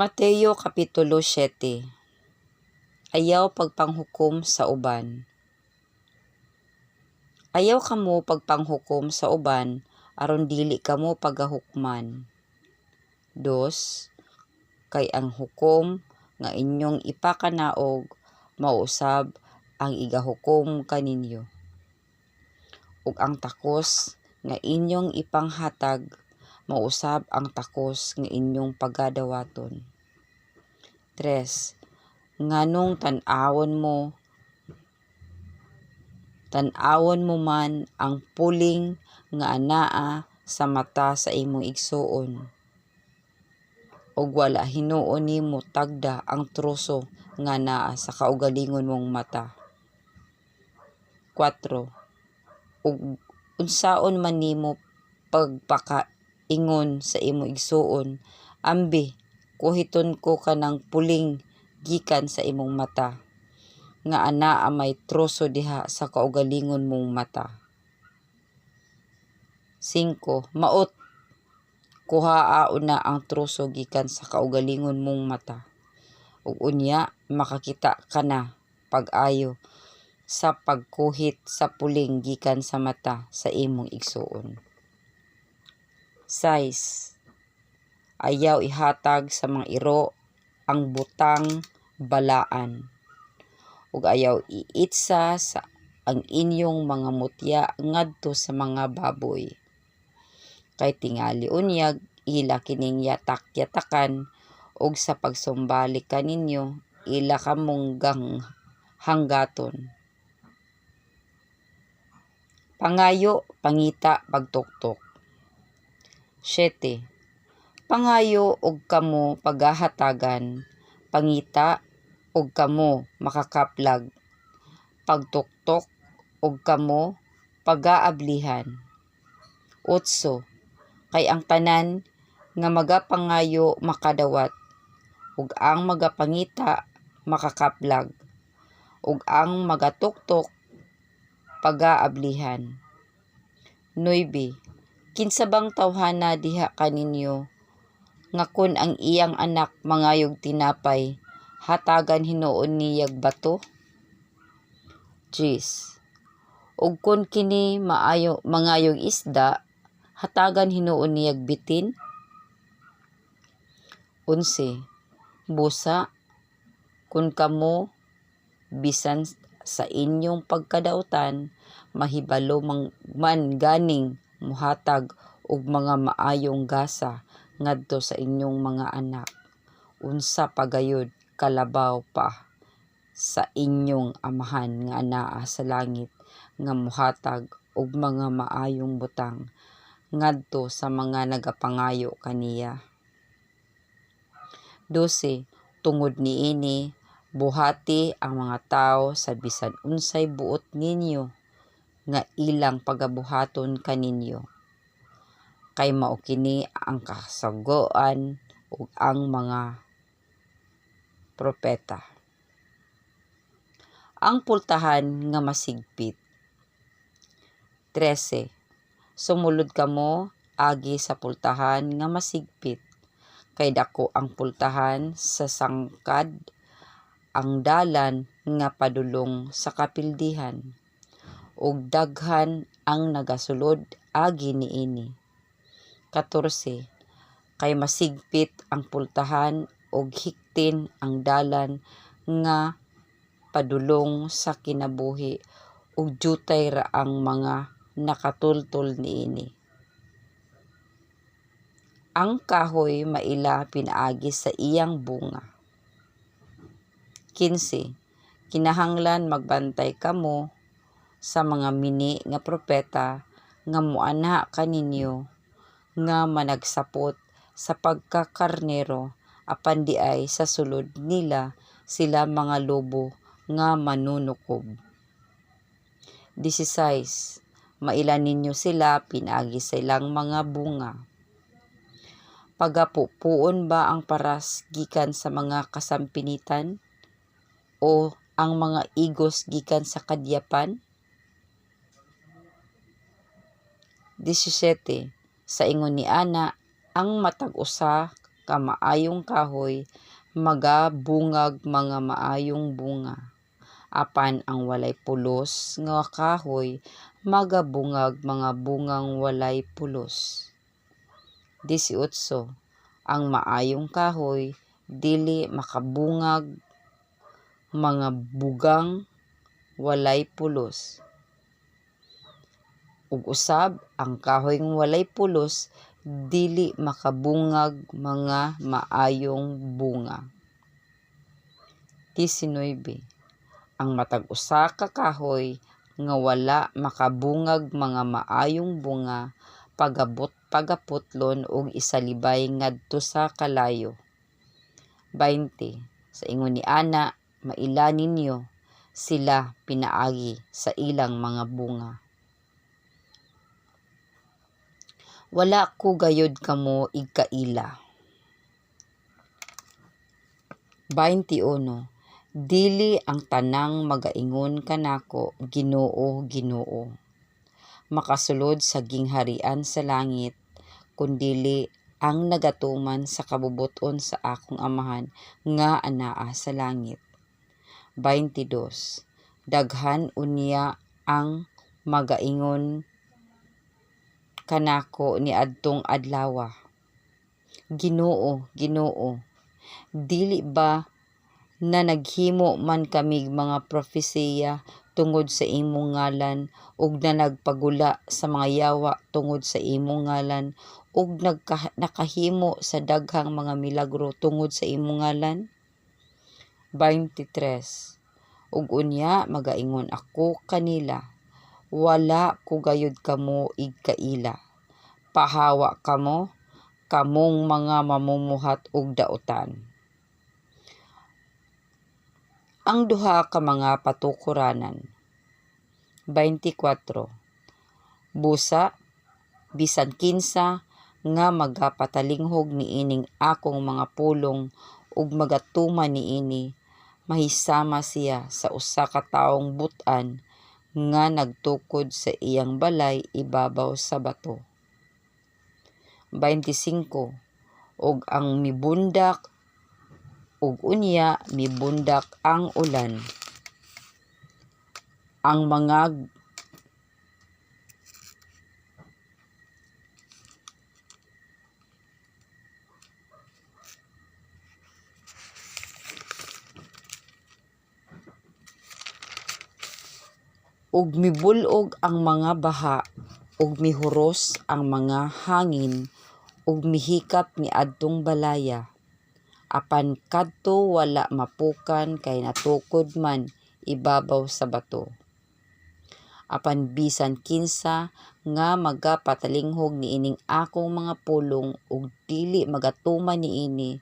Mateo Kapitulo 7. Ayaw pagpanghukom sa uban. Ayaw kamo pagpanghukom sa uban, aron dili kamo pagahukman. 2. Kay ang hukom nga inyong ipakanaog, mauusab ang igahukom kaninyo. Ug ang takos nga inyong ipanghatag, mausab ang takos nga inyong pagadawaton. 3. Nganong tan-awon mo man ang puling nga anaa sa mata sa imong igsuon, ug wala hinuon nimo tagda ang troso nga naa sa kaugalingon mong mata. 4. Ug unsaon man nimo pagpakaingon sa imong igsuon, ambi kuhiton ko kanang puling gikan sa imong mata, nga anaa may troso diha sa kaugalingon mong mata. 5. Maot, kuhaa una ang troso gikan sa kaugalingon mong mata, ug unya makakita ka na pag-ayo sa pagkuhit sa puling gikan sa mata sa imong igsuon. 6. Ayaw ihatag sa mga iro ang butang balaan, ug ayaw iitsa sa ang inyong mga mutya ngadto sa mga baboy. Kay tingali unyag ila kining yatak-yatakan, ug sa pagsumbalik kaninyo ila kamong hanggaton. Pangayo, pangita, pagtuktok. 7. Pangayo og kamo paghahatagan, pangita og kamo makakaplag, pagtuktok og kamo pag-aablihan. 8. Kay ang tanan nga magapangayo makadawat, ug ang magapangita makakaplag, ug ang magatuktok pag-aablihan. 9. Kinsa bang tawhana diha kaninyo nga kun ang iyang anak mangayog tinapay, hatagan hinuon niyag bato? 10. Ug kun kini mangayog isda, hatagan hinuon niyag bitin? 11. Busa, kun kamo bisan sa inyong pagkadautan mahibalo man ganing muhatag og mga maayong gasa ngadto sa inyong mga anak, unsa pagayod kalabaw pa sa inyong amahan nga anaa sa langit nga muhatag og mga maayong butang ngadto sa mga nagapangayo kaniya. 12. Tungod niini buhati ang mga tawo sa bisan unsay buot ninyo nga ilang pagabuhaton kaninyo, kay mao kini ang kasaguan ug ang mga propeta. Ang pultahan nga masigpit. 13. Sumulod kamo agi sa pultahan nga masigpit, kay dako ang pultahan sa sangkad, ang dalan nga padulong sa kapildihan, ug daghan ang nagasulod agi niini. 14. Kay masigpit ang pultahan ug hiktin ang dalan nga padulong sa kinabuhi, ug diutay ra ang mga nakatultol niini. Ang kahoy maila pinaagi sa iyang bunga. 15. Kinahanglan magbantay kamo sa mga mini nga propeta nga muanha kaninyo nga managsapot sa pagkakarnero, apan diay sa sulod nila sila mga lobo nga manunukob. 16. Maila ninyo sila pinaagi sa ilang mga bunga. Pagapupuon ba ang paras gikan sa mga kasampinitan, o ang mga igos gikan sa kadyapan? 17. Sa ingon ni ana ang matag usa kamaayong kahoy, magabungag mga maayong bunga. Apan ang walay pulos nga kahoy, magabungag mga bungang walay pulos. 18. Ang maayong kahoy, dili makabungag mga bugang walay pulos. Ug usab ang kahoy nga walay pulos, dili makabungag mga maayong bunga. 19. Ang matag usa ka kahoy nga wala makabungag mga maayong bunga, pagaputlon og isalibay ngadto sa kalayo. 20. Sa ingon ni ana, maila ninyo sila pinaagi sa ilang mga bunga. Wala ko gayod kamo igkaila. 21. Dili ang tanang magaingon kanako, Ginoo, Ginoo, makasulod sa gingharian sa langit, kundili ang nagatuman sa kabubuton sa akong Amahan nga anaa sa langit. 22. Daghan unya ang magaingon kanako niadtong adlaw, Ginoo, Ginoo, dili ba na naghimo man kami mga propesiya tungod sa imong ngalan, ug na nagpagula sa mga yawa tungod sa imong ngalan, ug nakahimo sa daghang mga milagro tungod sa imong ngalan? 23. Ug unya magaingon ako kanila, wala ko gayud kamo igkaila. Pahawa kamo, kamong mga mamumuhat og daotan. Ang duha ka mga patukuranan. 24. Busa, bisan kinsa nga magapatalinghog niining akong mga pulong ug magatuman niini, mahisama siya sa usa ka tawong but-an nga nagtukod sa iyang balay ibabaw sa bato. 25. Ug ang mibundak ug unya mibundak ang ulan. Ang mga ug mibulog ang mga baha, ug mihuros ang mga hangin, ug mihikap niadtong balaya. Apan kadto wala mapukan kay natukod man ibabaw sa bato. Apan bisan kinsa nga magapatalinghog niining akong mga pulong ug dili magatuman niini,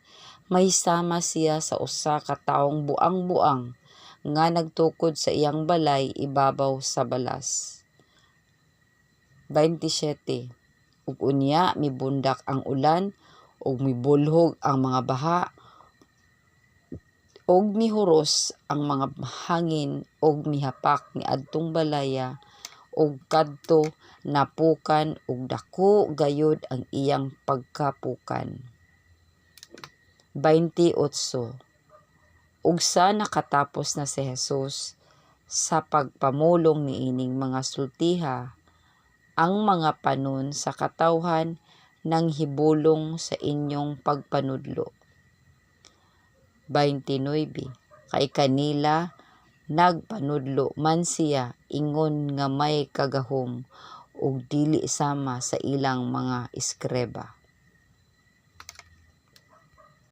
mahisama siya sa usa ka tawong buang-buang nga nagtukod sa iyang balay ibabaw sa balas. 27. Ug unya mibundak ang ulan, ug mibulhog ang mga baha, ug mihuros ang mga hangin, ug mihapak niadtong balaya, ug kadto napukan ug dako gayud ang iyang pagkapukan. 28. Ug sa nakatapos na si Jesus sa pagpamulong niining mga sultiha, ang mga panon sa katawhan nang hibulong sa inyong pagpanudlo. 29. Kay kanila nagpanudlo man siya ingon nga may kagahom ug dili sama sa ilang mga eskreba.